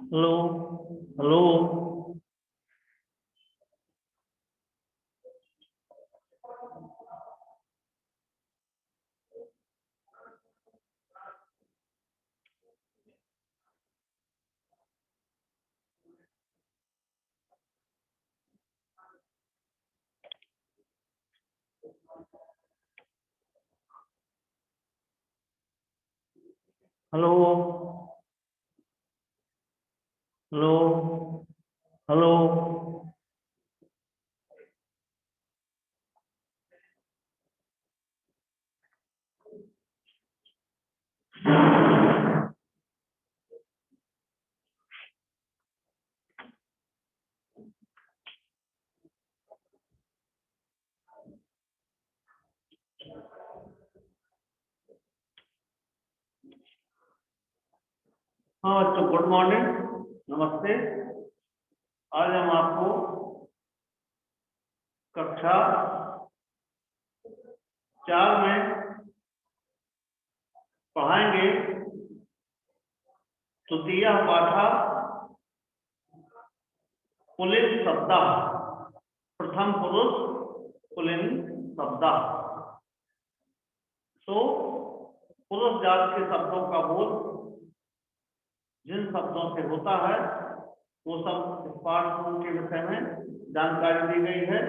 Hello hello. Hello hello hello. हाँ बच्चों, good morning, नमस्ते। आज हम आपको कक्षा 4 में पढ़ाएंगे तृतीय पाठा पुल्लिंग शब्द, प्रथम पुरुष पुल्लिंग शब्द। तो पुरुष जात के शब्दों का बोध जिन शब्दों से होता है वो सब इस पाठ्यक्रम के विषय में जानकारी दी गई है।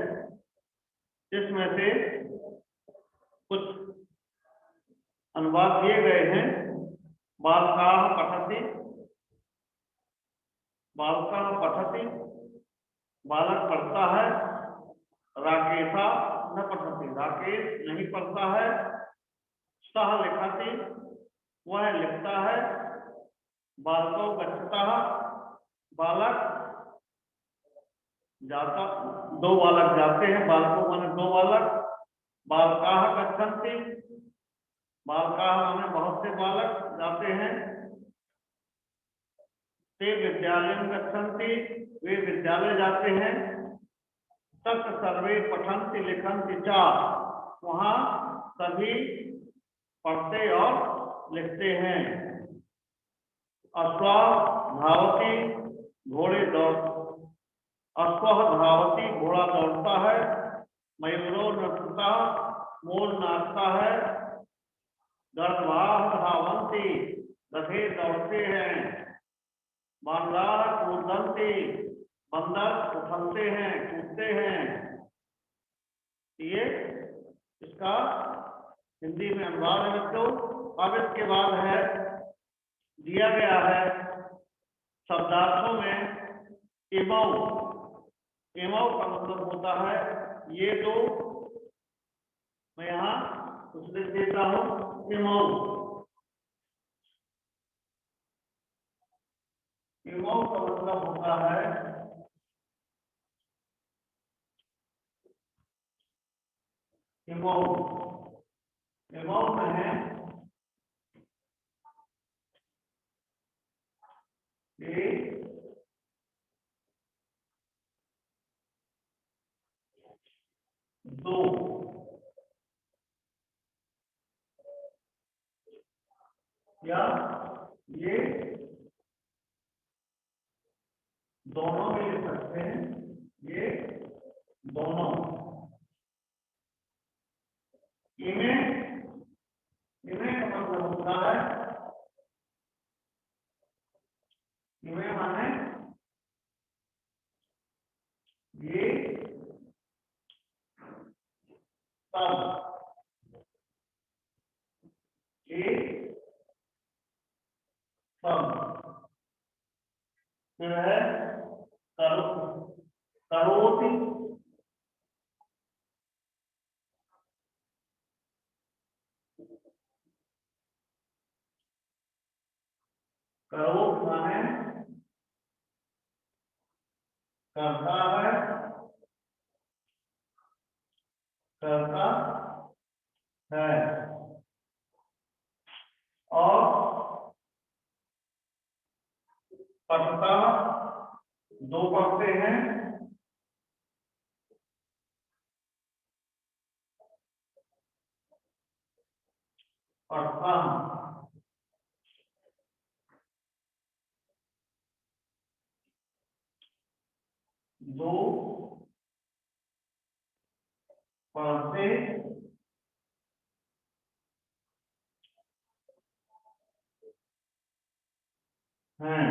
इसमें से कुछ अनुवाद दिए गए हैं। बालकाः पठति, बालकाः पठति, बालक पढ़ता है। राकेशा न पठति, राकेश नहीं पढ़ता है। सः लिखति, वह लिखता है। बालकौ गच्छतः, बालक जाता, दो बालक जाते हैं। बालकों माने दो बालक। बालकाः गच्छन्ति, बालकाः माने बहुत से बालक जाते हैं। ते विद्यालयं गच्छन्ति, वे विद्यालय जाते हैं। तत्र सर्वे पठन्ति लिखन्ति च, वहाँ सभी पढ़ते और लिखते हैं। अश्वः धावति, घोड़े दौड़, अश्वः धावति, घोड़ा दौड़ता है। मयूरो नृत्यतः, मोर नाचता है। गर्दभाः धावन्ति, गधे दौड़ते हैं। बानराः कूदन्ति, बंदर उछलते हैं, कूदते हैं। ये इसका हिंदी में अनुवाद है बच्चों। अब इसके बाद है, दिया गया है शब्दार्थों में इमौ। इमौ का मतलब होता है ये दो। मैं यहाँ कुछ लिख देता हूँ। इमौ, इमौ का मतलब होता है इमौ। इमौ में है ये दो, या ये दोनों भी लिख सकते हैं। ये दोनों। इन्हें इन्हें का मतलब होता है, इन्हें माने ये सब, ये सब। फिर है करो, करोति, करोत माने करता है, करता है। और पढ़ता, दो पढ़ते हैं। पढ़ता, से हैं,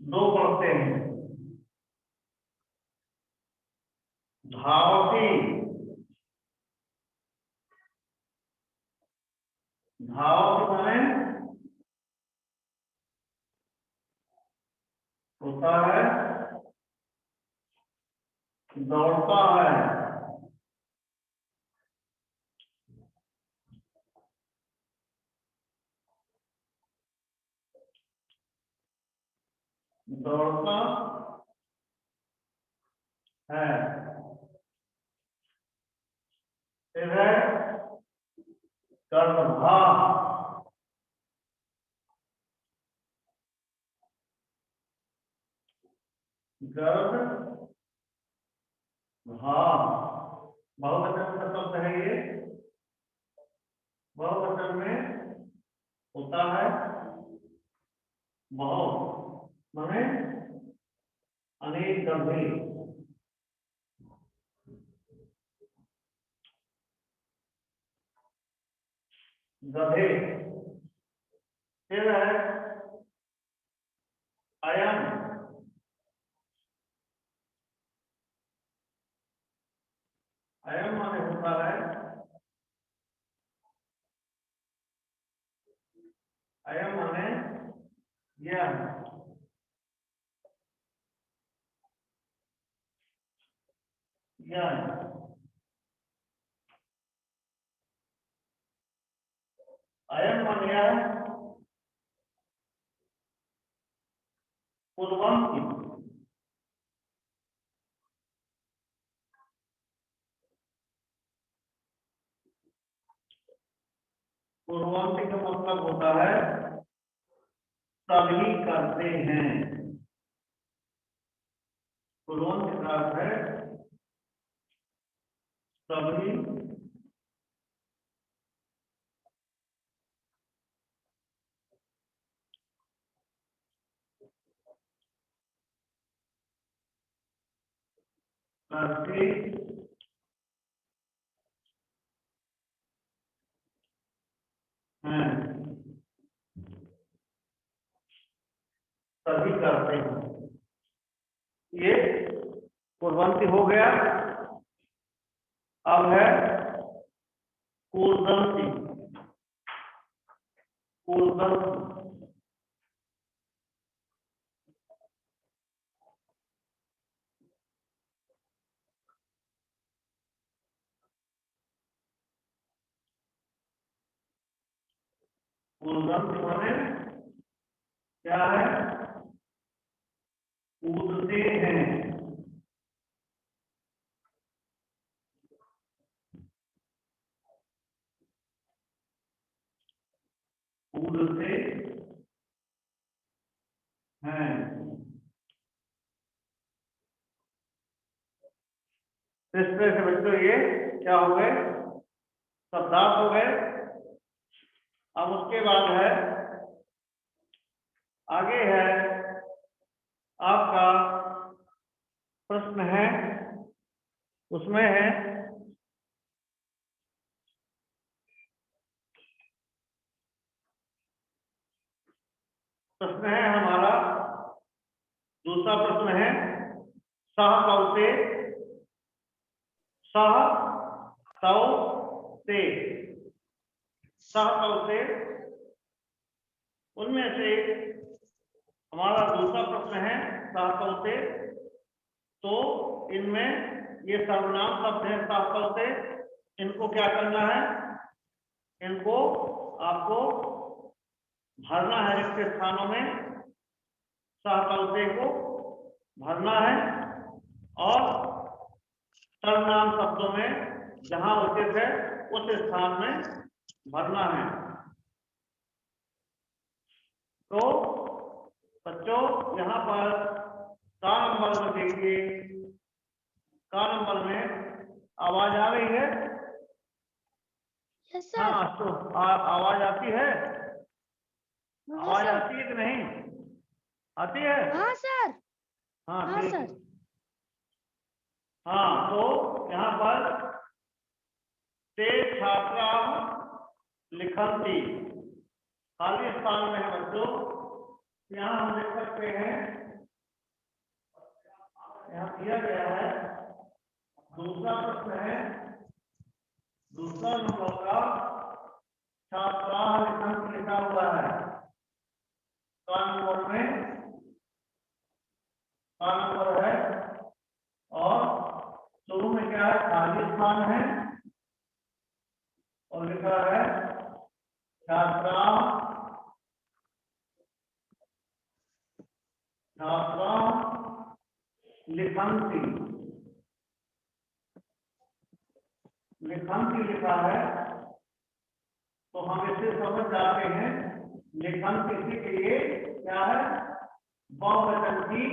दो पढ़ते हैं, धावती, धावती माने होता है दौड़ता है, दौड़ता है। फिर है कर्णभा, गर्भ भा, बहुवचन का शब्द है ये, बहुवचन में होता है बहु माने अनेक गंभे, गधे। फिर है अयम, अयम माने होता है, अयम माने यह, यह। अयम माने यह, पूर्वंती, पूर्वंती का मतलब होता है सभी करते हैं, पूर्वंत का अर्थ है सभी करते हैं, सभी करते हैं। ये पूर्वंती हो गया। अब है कूर्दंती, कूर्दंती, कूर्दंती माने क्या है, कूदते हैं, कूदते हैं। इस तरह से बच्चों ये क्या हो गए, शब्दार्थ हो गए। अब उसके बाद है, आगे है आपका प्रश्न है, उसमें है प्रश्न है हमारा, दूसरा प्रश्न है सह कौ से, सह कौ से, सह कौ से, उनमें से हमारा दूसरा प्रश्न है सह कौ से। तो इनमें ये सर्वनाम शब्द है सह कौ से, इनको क्या करना है, इनको आपको भरना है, रिक्त स्थानों में सह कौ से को भरना है और सर्वनाम शब्दों में जहां उचित है उस स्थान में भरना है। तो बच्चों यहाँ पर का नंबर में देखिए, का नंबर में आवाज आ रही है? Yes sir. हाँ, तो आवाज आती है, आवाज सर। आती है कि नहीं आती है? हाँ सर। हाँ हाँ ठीक, सर। हाँ, तो यहाँ पर ते छात्रा लिखन्ति खाली स्थान में है बच्चों। यहाँ हम देख सकते हैं, यहाँ दिया गया है दूसरा प्रश्न है, दूसरा नंबर का छात्रा लिखन्ति लिखा हुआ है। का नंबर है और शुरू में क्या है, खाली स्थान है और लिखा है छात्रा लिखन्ति लिखा है। तो हम इसे समझ जाते हैं, लिखन्ति इसी के लिए क्या है, बहुवचन की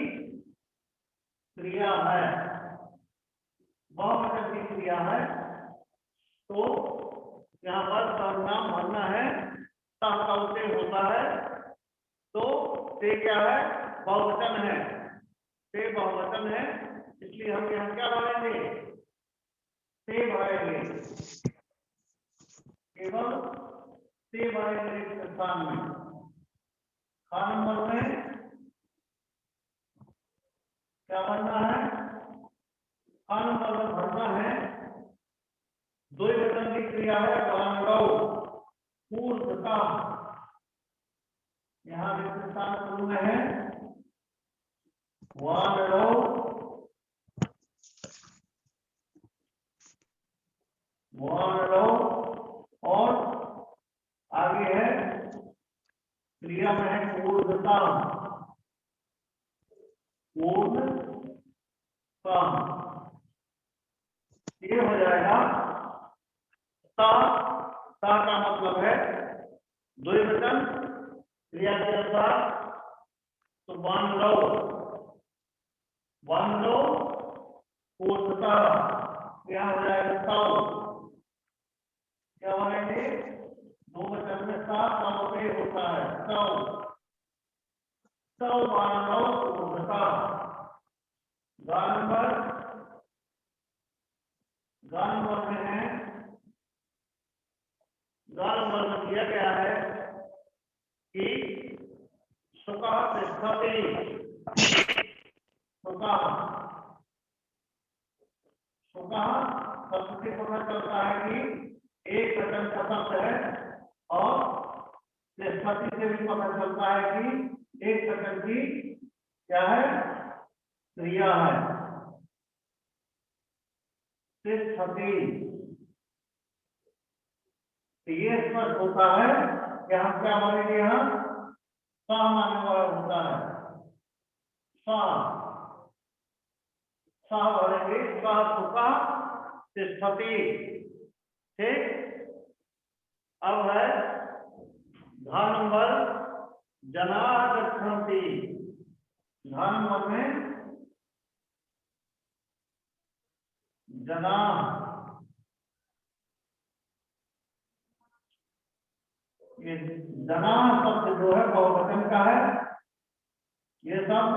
क्रिया है, बहुवचन की क्रिया है। तो यहाँ पर सर्वनाम भरना है, सह का उसे होता है, तो ते क्या है, बहुवचन है, ते बहुवचन है, इसलिए हम यहाँ क्या भरेंगे, ते भरेंगे, केवल ते भरेंगे इस स्थान में। खा नंबर में क्या भरना है, खा नंबर में भरना है द्विवचन की क्रिया है वानरौ पूर्वता। यहाँ विशेषण शुरू में है वानरौ और आगे है क्रिया में है पूर्वता, ये हो जाएगा ता का मतलब है द्विवचन क्रिया के अनुसार, तो वानरौ पूर्वता क्या हो जाएगा, सौ क्या बनेंगे, दो वचन में सात का होता है, सौ वानरौ पूर्वता। गा नंबर में है, गा नंबर में दिया गया है कि सुखा तिष्ठति, सुखा शब्द से पता चलता है कि एक वचन का शब्द है, और तिष्ठति से भी पता चलता है कि एक वचन की क्या है, क्रिया है, तिष्ठति। ये स्पष्ट होता है कि हम क्या बोलेंगे, यहाँ सा मानने वाला होता है, सा बोलेंगे, सा सुखा तिष्ठति। ठीक, अब है घा नंबर जना गच्छन्ति। घा नंबर में जना, ये जना शब्द जो है बहुवचन का है, ये शब्द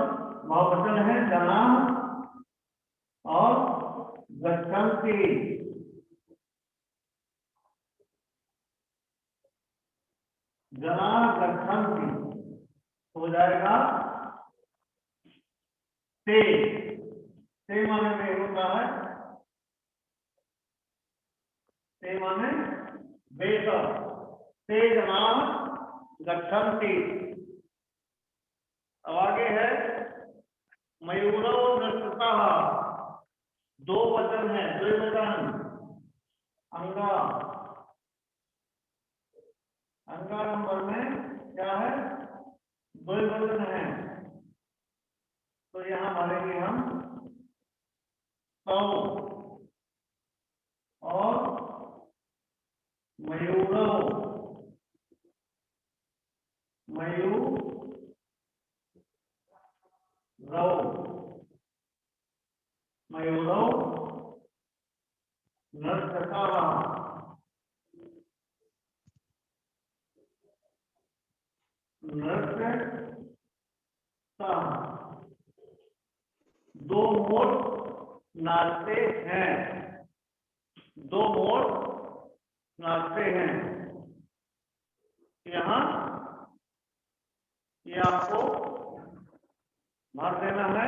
बहुवचन है जना, और गच्छन्ति जना गच्छन्ति हो जाएगा ते माने में होता है, ते माने वेद, ते जना गच्छन्ति। अब आगे है मयूरौ नृत्यतः, दो वचन है, द्विवचन, अंगा नंबर में क्या है, द्विवचन है, तो यहाँ भरेंगे हम सौ और मयूरौ नृत्यतः, दो मोट नाचते हैं, दो मोर नाचते हैं। यहाँ ये आपको भर देना है।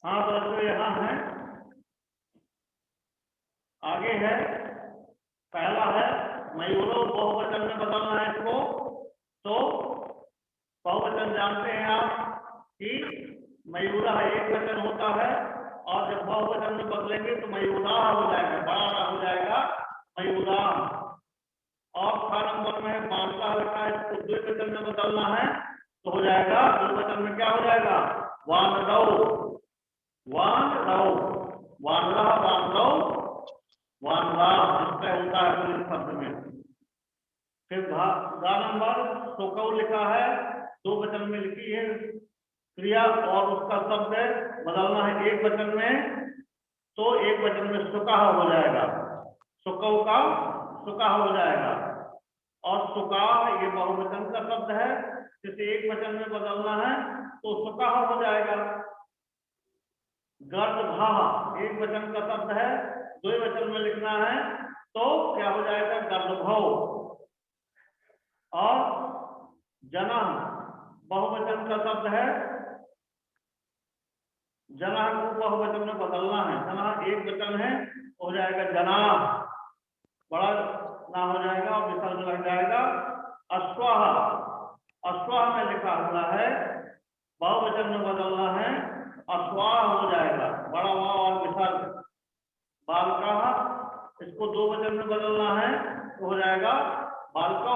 हाँ बच्चों यहाँ है, आगे है, पहला है मयूरों, बहुवचन में बदलना है इसको। तो बहुवचन जानते हैं आप कि मयूरा एक वचन होता है, और जब बहुवचन में बदलेंगे तो मयूरा हो जाएगा, बड़ा हो जाएगा मयूरा। और 6 नंबर में बांसला लिखा है, इसको द्विवचन में बदलना है तो हो जाएगा, द्विवचन में क्या हो जाएगा, वानरौ, वानरौ, वानरा, वानरौ, वानरा, जिसका होता है पुलिस शब्द में। फिर गा नंबर सुकौ लिखा है, 2 वचन में लिखी है क्रिया, और उसका शब्द बदलना है 1 वचन में, तो 1 वचन में सुकाह हो जाएगा, सुकौ का सुकाह हो जाएगा। और सुकाह ये बहुवचन का शब्द है, जिसे 1 वचन में बदलना है तो सुकाह हो जाएगा। गर्दभः 1 वचन का शब्द है, 2 वचन में लिखना है तो क्या हो जाएगा, गर्दभौ। और जनः बहुवचन का शब्द है, जनः को बहुवचन में बदलना है, जनः 1 वचन है हो जाएगा जनाः। बड़ा ना हो जाएगा और विसर्ग लग जाएगा। अश्वाह, अश्वाह में लिखा हुआ है, बहुवचन में बदलना है, अश्वाह हो जाएगा, बड़ा वाह और विसर्ग। बालका, इसको दो वचन में बदलना है तो हो जाएगा बालकौ,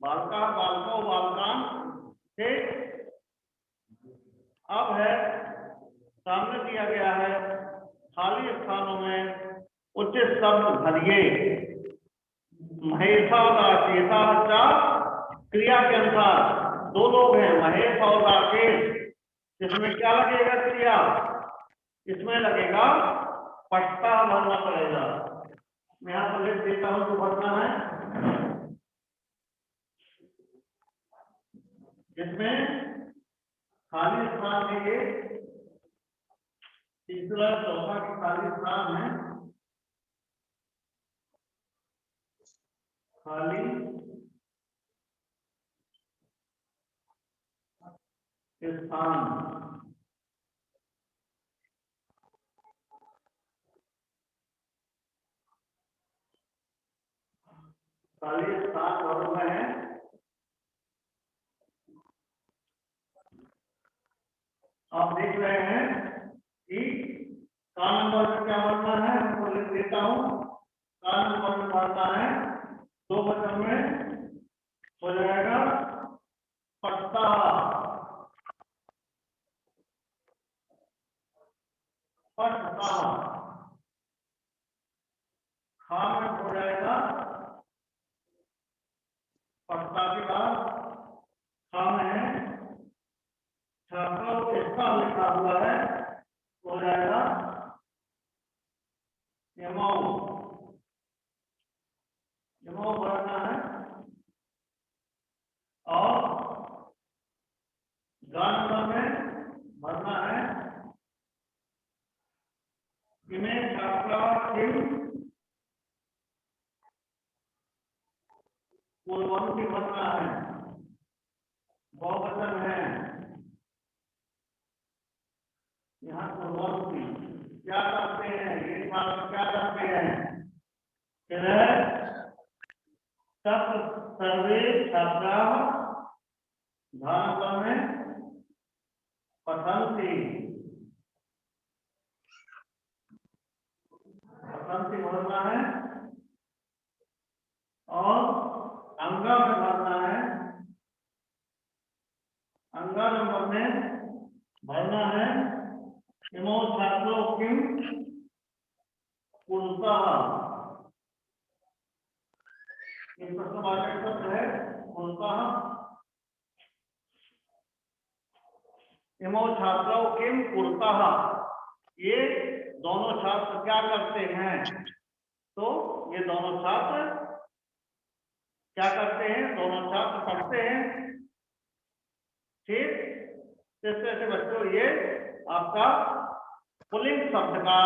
बालका, बालकौ, बालकान। ठीक, अब है सामने दिया गया है खाली स्थानों में उचित शब्द भरिए। महेशा और राकेशा, क्रिया के अनुसार दो लोग हैं महेश और राकेश, इसमें क्या लगेगा क्रिया, इसमें लगेगा पट्टा भरना पड़ेगा। मैं यहाँ पर लिख देता हूं तो भरना है, जिसमें खाली स्थान है ये तीसरा चौथा की खाली स्थान है, खाली स्थान। खाली स्थान भरना है, आप देख रहे हैं कि का नंबर में क्या भरना है, हमको लिख देता हूं। का नंबर में भरना है दो वचन में हो जाएगा पट्टा, पट्टा। खा में हो जाएगा पट्टा के बाद खा में है छात्रों इसका लिखा हुआ है हो जाएगा यमाओ, यमाओ भरना है। और गान में भरना है इन्हें छात्रा पूर्वम की भरना है, बहुवचन है यहाँ पूर्वम की। क्या करते हैं ये क्या करते हैं, सर्वे छात्रा धान में पठन्ति, पठन्ति भरना है। और अंगा में भरना है, अंगा नंबर में भरना है इमो छात्रों किम पुरुषः, ये प्रश्नवाचक शब्द है पुरुषः। इमो छात्रों किम पुरुषः, ये दोनों छात्र क्या करते हैं, तो ये दोनों छात्र क्या करते हैं, दोनों छात्र पढ़ते हैं। ठीक, इस तरह से बच्चों ये आपका पुल्लिंग शब्द का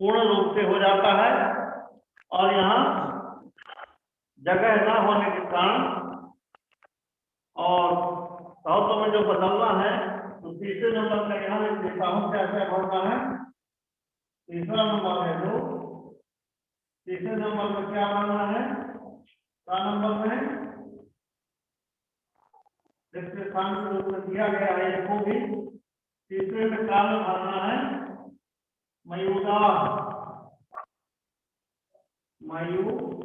पूर्ण रूप से हो जाता है। और यहाँ जगह ना होने के कारण और शब्दों में जो बदलना है तो तीसरे नंबर का यहाँ लिख देता हूँ क्या क्या भरना है। तीसरा नंबर है जो तीसरे नंबर में क्या भरना है, का नंबर में जिसके स्थान के रूप में दिया गया है इसको भी तीसरे में का में भरना है मयूरा, मयूरा।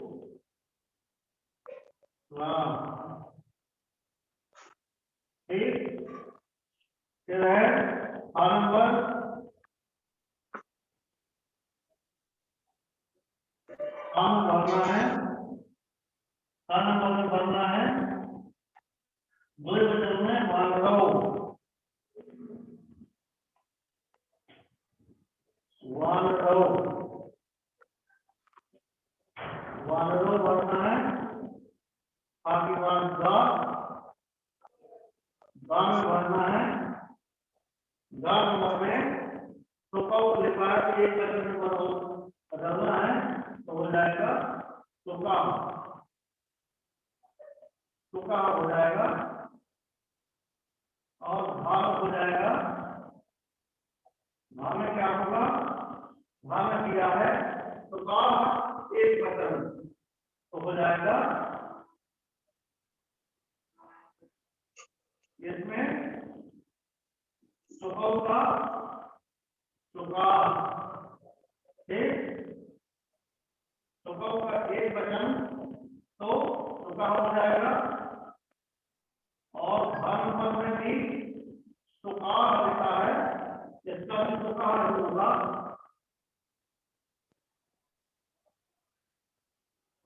ठीक, फिर है का नंबर काम भरना है, का नंबर में भरना है द्विवचन में वानरौ, वानरौ, वानरौ भरना है। बाकी बात गा में भरना है, गा नंबर में सुकौ लिखा है एक वचन में बदलना है तो हो जाएगा सुका, सुका हो जाएगा। और भाव हो जाएगा, भाव में क्या होगा, भाव में किया है सुका एक वचन, तो हो जाएगा इसमें सुकौ का सुका, सुकौ का एक वचन तो सुका हो जाएगा। और भाग पद में भी सुका लिखा है, इसका भी सुका होगा,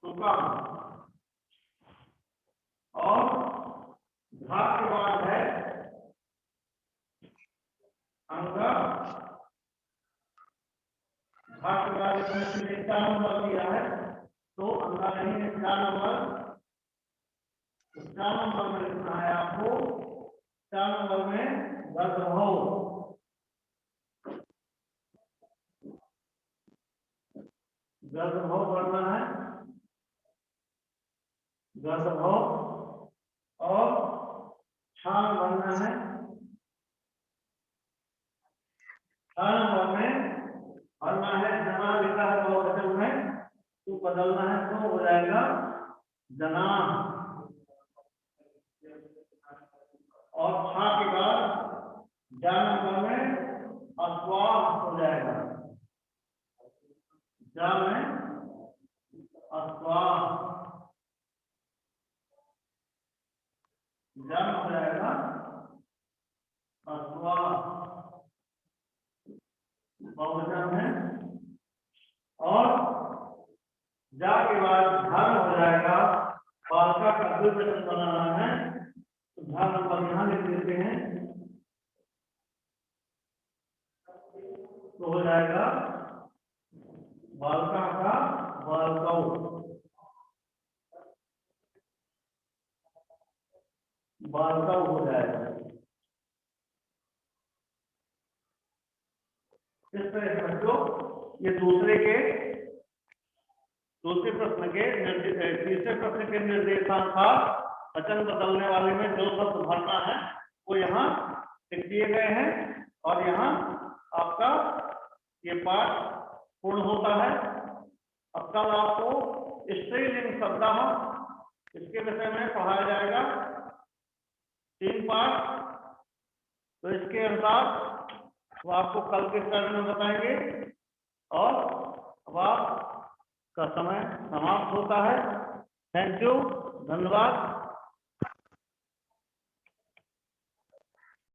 सुका। और घात के बाद है अंग, घात के बाद इसमें 4 नंबर दिया है, तो अंगा नहीं है 4 नंबर, 4 नंबर में लिखना है आपको, 4 नंबर में गर्भभव, गर्भभव पढ़ना है, गर्भभव। और छान बनना है, 4 नंबर में भरना है, जना लिखा है बहुवचन में, तो बदलना है तो हो जाएगा जना। और छा के बाद जा नंबर में अस्वाह हो जाएगा, जा में अस्वाह, जा हो जाएगा अस्वाह, बहुवचन है। और जा के बाद धर्म हो जाएगा, बालका का द्विवचन बनाना है, तो धर्म नंबर यहाँ लिख देते हैं, तो हो जाएगा बालका का बालकौ, बालकौ हो जाएगा। इस तरह समझो, ये दूसरे प्रश्न के तीसरे प्रश्न के निर्देशानुसार वचन बदलने वाले में जो शब्द भरना है वो यहाँ लिख दिए गए हैं। और यहाँ आपका ये पाठ पूर्ण होता है। अब कल आपको स्त्रीलिंग शब्द इसके विषय में पढ़ाया जाएगा, 3 पाठ, तो इसके अनुसार वो आपको कल के टर्न में बताएंगे। और अब आपका समय समाप्त होता है। थैंक यू, धन्यवाद।